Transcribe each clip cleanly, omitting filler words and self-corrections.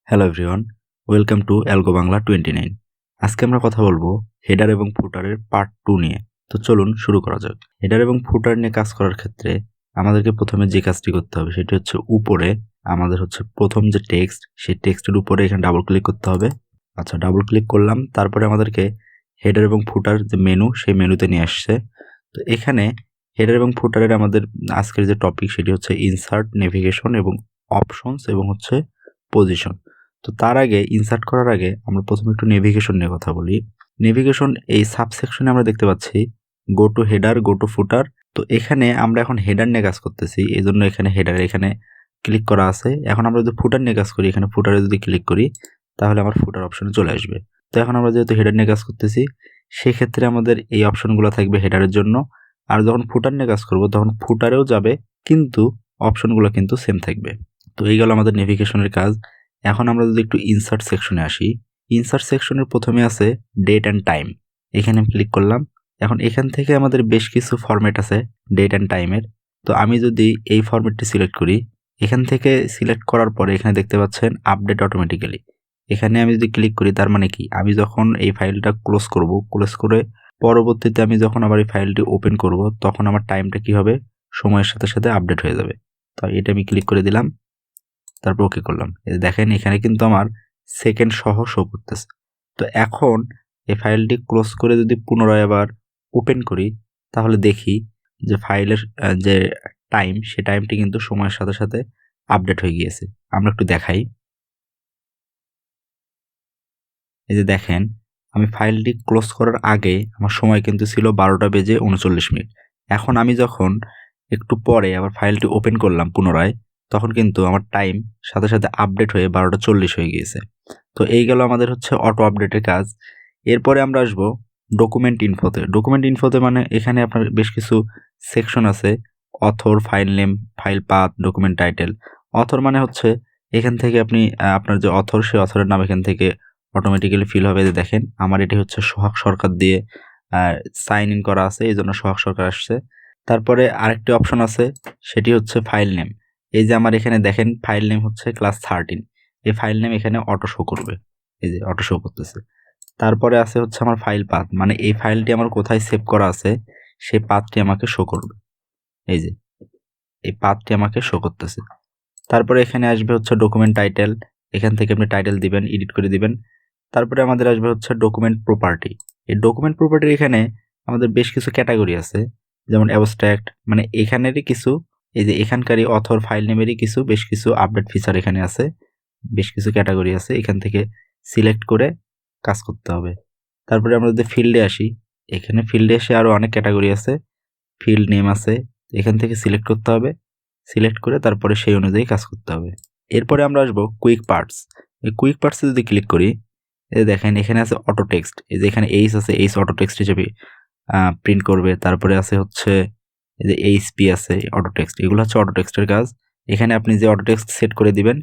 Hello everyone, welcome to algo Bangla 29। আজকে আমরা কথা বলবো হেডার এবং ফুটারের পার্ট 2 নিয়ে। তো চলুন শুরু করা যাক। হেডার এবং ফুটার নিয়ে কাজ করার ক্ষেত্রে আমাদেরকে প্রথমে যে কাজটি করতে হবে সেটি হচ্ছে উপরে আমাদের হচ্ছে প্রথম যে টেক্সট, সেই টেক্সটের উপরে এখানে ডাবল ক্লিক করতে হবে। আচ্ছা, ডাবল ক্লিক করলাম, তারপরে আমাদেরকে হেডার এবং ফুটার যে মেনু, সেই মেনুতে নিয়ে আসছে। তো এখানে হেডার এবং ফুটারের আমাদের আজকের যে টপিক সেটি হচ্ছে ইনসার্ট, নেভিগেশন এবং অপশনস এবং হচ্ছে পজিশন। তো তার আগে ইনসার্ট করার আগে আমরা প্রথমে একটু নেভিগেশন নিয়ে কথা বলি। নেভিগেশন এই সাবসেকশনে আমরা দেখতে পাচ্ছি go to header, go to footer. তো এখানে আমরা এখন হেডার নিয়ে কাজ করতেছি, এই জন্য এখানে হেডার এখানে ক্লিক করা আছে। এখন আমরা যদি ফুটার নিয়ে কাজ করি, এখানে ফুটারে যদি ক্লিক করি তাহলে আমার ফুটার অপশনে চলে আসবে। তো এখন আমরা যেহেতু হেডার নিয়ে কাজ করতেছি, সেক্ষেত্রে আমাদের এই অপশনগুলো থাকবে হেডারের জন্য। আর যখন ফুটার নিয়ে কাজ করব তখন ফুটারেও যাবে, কিন্তু অপশনগুলো কিন্তু সেম থাকবে। তো এই গেল আমাদের নেভিগেশনের কাজ। এখন আমরা যদি একটু ইনসার্ট সেকশনে আসি, ইনসার্ট সেকশনের প্রথমে আছে ডেট অ্যান্ড টাইম, এখানে ক্লিক করলাম। এখন এখান থেকে আমাদের বেশ কিছু ফরম্যাট আছে ডেট অ্যান্ড টাইমের। তো আমি যদি এই ফরম্যাটটি সিলেক্ট করি, এখান থেকে সিলেক্ট করার পরে এখানে দেখতে পাচ্ছেন আপডেট অটোমেটিক্যালি। এখানে আমি যদি ক্লিক করি, তার মানে কি, আমি যখন এই ফাইলটা ক্লোজ করব, ক্লোজ করে পরবর্তীতে আমি যখন আবার এই ফাইলটি ওপেন করব, তখন আমার টাইমটা কি হবে, সময়ের সাথে সাথে আপডেট হয়ে যাবে। তো এটা আমি ক্লিক করে দিলাম, তারপর ওকে করলাম। এই দেখেন এখানে কিন্তু আমার সেকেন্ড সহ শো করতেছে। তো এখন এই ফাইলটি ক্লোজ করে যদি পুনরায় আবার ওপেন করি, তাহলে দেখি যে ফাইলের যে টাইম, সে টাইমটি কিন্তু সময়ের সাথে সাথে আপডেট হয়ে গিয়েছে। আমরা একটু দেখাই। এই যে দেখেন, আমি ফাইলটি ক্লোজ করার আগে আমার সময় কিন্তু ছিল 12:39। এখন আমি যখন একটু পরে আবার ফাইলটি ওপেন করলাম পুনরায়, তখন কিন্তু আমার টাইম সাথে সাথে আপডেট হয়ে 12:40 হয়ে গিয়েছে। তো এই গেল আমাদের হচ্ছে অটো আপডেটের কাজ। এরপরে আমরা আসবো ডকুমেন্ট ইনফোতে। ডকুমেন্ট ইনফোতে মানে এখানে আপনার বেশ কিছু সেকশন আছে, author, file name, file path, document title. Author মানে হচ্ছে এখান থেকে আপনি আপনার যে অথর, সেই অথরের নাম এখান থেকে অটোমেটিক্যালি ফিল হবে। যে দেখেন আমার এটি হচ্ছে সোহাগ সরকার দিয়ে সাইন ইন করা আছে, এই জন্য সোহাগ সরকার আসছে। তারপরে আরেকটি অপশন আছে, সেটি হচ্ছে ফাইল নেম। এই যে আমার এখানে দেখেন ফাইল নেম হচ্ছে ক্লাস 13, এই ফাইল নেম এখানে অটো শো করবে, এই যে অটো শো করতেছে। তারপরে আছে হচ্ছে আমার ফাইল পাথ, মানে এই ফাইলটি আমার কোথায় সেভ করা আছে সেই পাথটি আমাকে শো করবে। এই যে এই পাথটি আমাকে শো করতেছে। তারপরে এখানে আসবে হচ্ছে ডকুমেন্ট টাইটেল, এখান থেকে আপনি টাইটেল দিবেন, এডিট করে দিবেন। তারপরে আমাদের আসবে হচ্ছে ডকুমেন্ট প্রপার্টি। এই ডকুমেন্ট প্রপার্টির এখানে আমাদের বেশ কিছু ক্যাটাগরি আছে, যেমন অ্যাবস্ট্রাক্ট, মানে এখানেরই কিছু, এই যে এখানকারই অথর ফাইল নেমেরই কিছু বেশ কিছু আপডেট ফিচার এখানে আছে, বেশ কিছু ক্যাটাগরি আছে, এখান থেকে সিলেক্ট করে কাজ করতে হবে। তারপরে আমরা যদি ফিল্ডে আসি, এখানে ফিল্ডে এসে আরও অনেক ক্যাটাগরি আছে, ফিল্ড নেম আছে, এখান থেকে সিলেক্ট করতে হবে, সিলেক্ট করে তারপরে সেই অনুযায়ী কাজ করতে হবে। এরপরে আমরা আসবো কুইক পার্টস। এই কুইক পার্টসে যদি ক্লিক করি, এই দেখেন এখানে আছে অটো টেক্সট, এই যে এখানে এইচ আছে, এইচ অটো টেক্সট হিসেবে প্রিন্ট করবে। তারপরে আছে হচ্ছে এই যে এইচপি আছে, অটো টেক্সট, এগুলো হচ্ছে অটো টেক্সটের কাজ। এখানে আপনি যে অটো টেক্সট সেট করে দিবেন,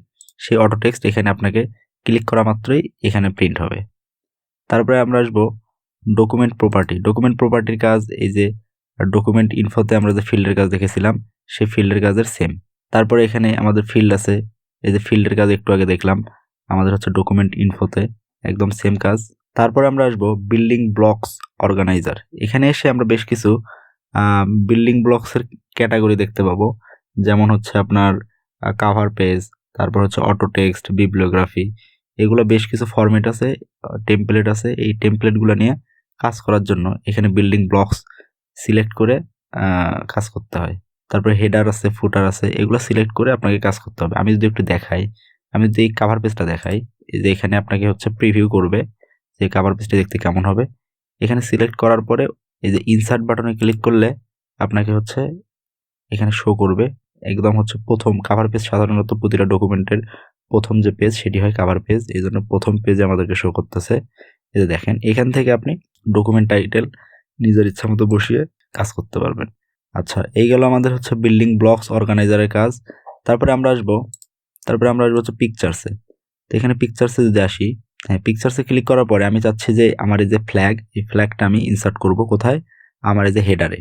সেই অটো টেক্সট এখানে আপনাকে ক্লিক করা মাত্রই এখানে প্রিন্ট হবে। তারপরে আমরা আসবো ডকুমেন্ট প্রপার্টি। ডকুমেন্ট প্রপার্টির কাজ এই যে ডকুমেন্ট ইনফোতে আমরা যে ফিল্ডের কাজ দেখেছিলাম, সেই ফিল্ডের কাজের সেম। তারপরে এখানে আমাদের ফিল্ড আছে, এই যে ফিল্ডের কাজ একটু আগে দেখলাম, আমাদের হচ্ছে ডকুমেন্ট ইনফোতে একদম সেম কাজ। তারপরে আমরা আসবো বিল্ডিং ব্লকস অর্গানাইজার। এখানে এসে আমরা বেশ কিছু বিল্ডিং ব্লকসের ক্যাটাগরি দেখতে পাবো, যেমন হচ্ছে আপনার কাভার পেজ, তারপর হচ্ছে অটো টেক্সট, বিবলিওগ্রাফি, এগুলো বেশ কিছু ফরম্যাট আছে, টেমপ্লেট আছে। এই টেমপ্লেটগুলো নিয়ে কাজ করার জন্য এখানে বিল্ডিং ব্লকস সিলেক্ট করে কাজ করতে হয়। তারপরে হেডার আছে, ফুটার আছে, এগুলো সিলেক্ট করে আপনাকে কাজ করতে হবে। আমি যদি একটু দেখাই, আমি যদি এই কাভার পেজটা দেখাই, এই যে এখানে আপনাকে হচ্ছে প্রিভিউ করবে যে কাভার পেজটা দেখতে কেমন হবে। এখানে সিলেক্ট করার পরে এই যে ইনসার্ট বাটনে ক্লিক করলে আপনাকে হচ্ছে এখানে শো করবে একদম হচ্ছে প্রথম কাভার পেজ। সাধারণত প্রতিটা ডকুমেন্টের প্রথম যে পেজ সেটি হয় কাভার পেজ, এই জন্য প্রথম পেজে আমাদেরকে শো করতেছে। এই যে দেখেন এখান থেকে আপনি ডকুমেন্ট টাইটেল নিজের ইচ্ছা মতো বসিয়ে কাজ করতে পারবেন। আচ্ছা, এই গেল আমাদের হচ্ছে বিল্ডিং ব্লকস অর্গানাইজারের কাজ। তারপরে আমরা আসবো হচ্ছে পিকচার্সে। তো এখানে পিকচার্সে যদি আসি, হ্যাঁ, পিকচার্সে ক্লিক করার পরে আমি চাচ্ছি যে আমার এই যে ফ্ল্যাগ, এই ফ্ল্যাগটা আমি ইনসার্ট করব কোথায়, আমার এই যে হেডারে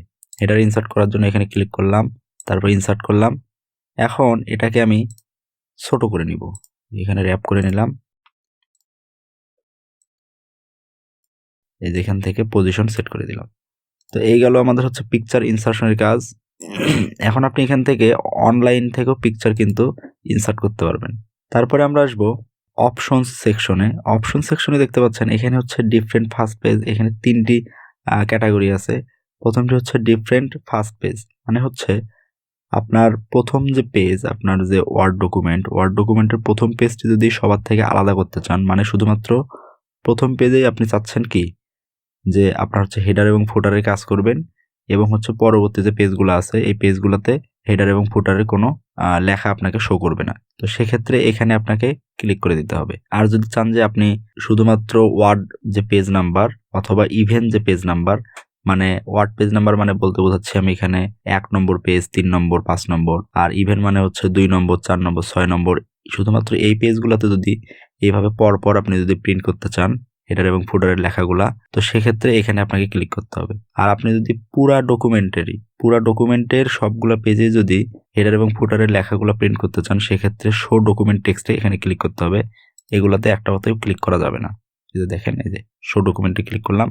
ইনসার্ট করার জন্য এখানে ক্লিক করলাম, তারপর ইনসার্ট করলাম। এখন এটাকে আমি ছোট করে নিব, এখানে র্যাপ করে নিলাম। এই যে এখান থেকে পজিশন সেট করে দিলাম। তো এই গেল আমাদের হচ্ছে পিকচার ইনসার্শনের কাজ। এখন আপনি এখান থেকে অনলাইন থেকেও পিকচার কিন্তু ইনসার্ট করতে পারবেন। তারপরে আমরা আসবো অপশনস সেকশনে। অপশন সেকশনে দেখতে পাচ্ছেন এখানে হচ্ছে ডিফারেন্ট ফার্স্ট পেজ। এখানে 3টি ক্যাটাগরি আছে। প্রথমটি হচ্ছে ডিফারেন্ট ফার্স্ট পেজ, মানে হচ্ছে আপনার প্রথম যে পেজ, আপনার যে ওয়ার্ড ডকুমেন্টের প্রথম পেজটি যদি সবার থেকে আলাদা করতে চান, মানে শুধুমাত্র প্রথম পেজেই আপনি চাচ্ছেন কি যে আপনার হচ্ছে হেডার এবং ফুটারের কাজ করবেন, এবং হচ্ছে পরবর্তী যে পেজগুলো আছে এই পেজগুলোতে হেডার এবং ফুটারের কোনো লেখা আপনাকে শো করবে না। তো সেক্ষেত্রে এখানে আপনাকে ক্লিক করে দিতে হবে। আর যদি চান যে আপনি শুধুমাত্র ওয়ার্ড যে পেজ নাম্বার অথবা ইভেন্ট যে পেজ নাম্বার, মানে ওয়ার্ড পেজ নাম্বার মানে বলতে বোঝাচ্ছি আমি এখানে 1 নম্বর পেজ, 3 নম্বর, 5 নম্বর, আর ইভেন্ট মানে হচ্ছে 2 নম্বর, 4 নম্বর, 6 নম্বর, শুধুমাত্র এই পেজগুলোতে যদি এইভাবে পরপর আপনি যদি প্রিন্ট করতে চান হেডার এবং ফুটারের লেখাগুলা, তো সেক্ষেত্রে এখানে আপনাকে ক্লিক করতে হবে। আর আপনি যদি পুরা ডকুমেন্টের সবগুলা পেজে যদি হেডার এবং ফুটারের লেখাগুলো প্রিন্ট করতে চান, সেক্ষেত্রে শো ডকুমেন্ট টেক্সটে এখানে ক্লিক করতে হবে। এগুলাতে একটাতেও ক্লিক করা যাবে না। এই যে দেখেন, এই যে শো ডকুমেন্টে ক্লিক করলাম।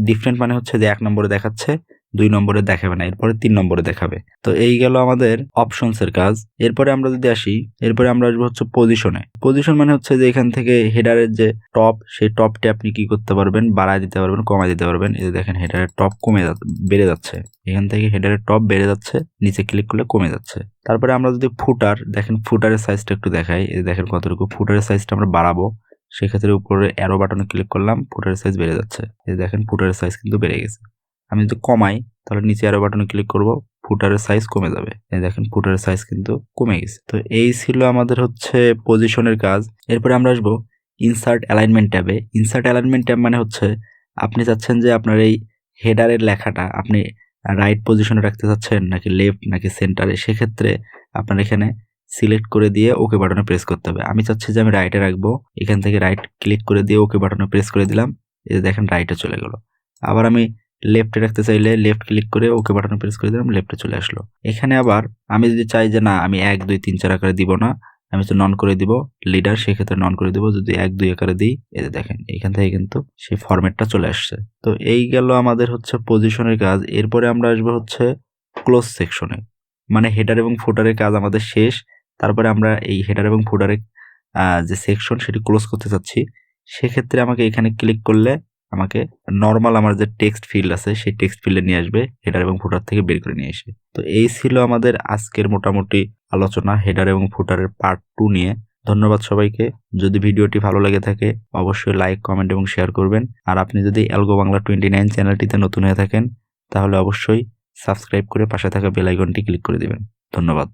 ডিফারেন্ট মানে হচ্ছে যে 1 নম্বরে দেখাচ্ছে, 2 নম্বরে দেখাবে না, এরপরে 3 নম্বরে দেখাবে। তো এই গেল আমাদের অপশনসের কাজ। এরপরে আমরা যদি আসি, এরপরে আমরা আসবো হচ্ছে পজিশনে। পজিশন মানে হচ্ছে যে এখান থেকে হেডারের যে টপ, সেই টপটি আপনি কি করতে পারবেন, বাড়ায় দিতে পারবেন, কমায় দিতে পারবেন। এই যে দেখেন হেডারের টপ বেড়ে যাচ্ছে, এখান থেকে হেডারের টপ বেড়ে যাচ্ছে, নিচে ক্লিক করলে কমে যাচ্ছে। তারপরে আমরা যদি ফুটার দেখেন, ফুটারের সাইজটা একটু দেখাই। এই দেখেন কতটুকু ফুটারের সাইজটা আমরা বাড়াবো, সেক্ষেত্রে উপরে অ্যারো বাটনে ক্লিক করলাম, ফুটারের সাইজ বেড়ে যাচ্ছে। এই দেখেন ফুটারের সাইজ কিন্তু বেড়ে গেছে। আমি যদি কমাই তাহলে নিচে অ্যারো বাটনে ক্লিক করব, ফুটারের সাইজ কমে যাবে। এই দেখেন ফুটারের সাইজ কিন্তু কমে গেছে। তো এই ছিল আমাদের হচ্ছে পজিশনের কাজ। এরপরে আমরা আসবো ইনসার্ট অ্যালাইনমেন্ট ট্যাবে। ইনসার্ট অ্যালাইনমেন্ট ট্যাব মানে হচ্ছে আপনি চাচ্ছেন যে আপনার এই হেডারের লেখাটা আপনি রাইট পজিশনে রাখতে চাচ্ছেন নাকি লেফট নাকি সেন্টারে, সেক্ষেত্রে আপনার এখানে সিলেক্ট করে দিয়ে ওকে বাটনে প্রেস করতে হবে। আমি চাচ্ছি যে আমি রাইটে রাখবো, এখান থেকে রাইট ক্লিক করে দিয়ে ওকে বাটনে প্রেস করে দিলাম। এই যে দেখেন রাইটে চলে গেল। আবার আমি লেফটে রাখতে চাইলে লেফট ক্লিক করে ওকে বাটনে প্রেস করে দিলাম, লেফটে চলে আসলো। এখানে আবার আমি যদি চাই যে না আমি 1 2 3 4 আকারে দিব না, আমি তো নন করে দিব লিডার, সেক্ষেত্রে নন করে দিব। যদি 1 2 আকারে দিই, এই যে দেখেন এখান থেকে কিন্তু সেই ফরম্যাটটা চলে আসছে। তো এই গেল আমাদের হচ্ছে পজিশনের কাজ। এরপরে আমরা আসবো হচ্ছে ক্লোজ সেকশনে, মানে হেডার এবং ফুটারের কাজ আমাদের শেষ। তারপরে আমরা এই হেডার এবং ফুটারের যে সেকশন সেটি ক্লোজ করতে চাচ্ছি, সেক্ষেত্রে আমাকে এখানে ক্লিক করলে আমাকে নর্মাল আমার যে টেক্সট ফিল্ড আছে সেই টেক্সট ফিল্ডে নিয়ে আসবে, হেডার এবং ফুটার থেকে বের করে নিয়ে এসে। তো এই ছিল আমাদের আজকের মোটামুটি আলোচনা হেডার এবং ফুটারের পার্ট 2 নিয়ে। ধন্যবাদ সবাইকে। যদি ভিডিওটি ভালো লেগে থাকে অবশ্যই লাইক, কমেন্ট এবং শেয়ার করবেন। আর আপনি যদি অ্যালগো বাংলা 29 চ্যানেলটিতে নতুন হয়ে থাকেন তাহলে অবশ্যই সাবস্ক্রাইব করে পাশে থাকা বেল আইকনটি ক্লিক করে দিবেন। ধন্যবাদ।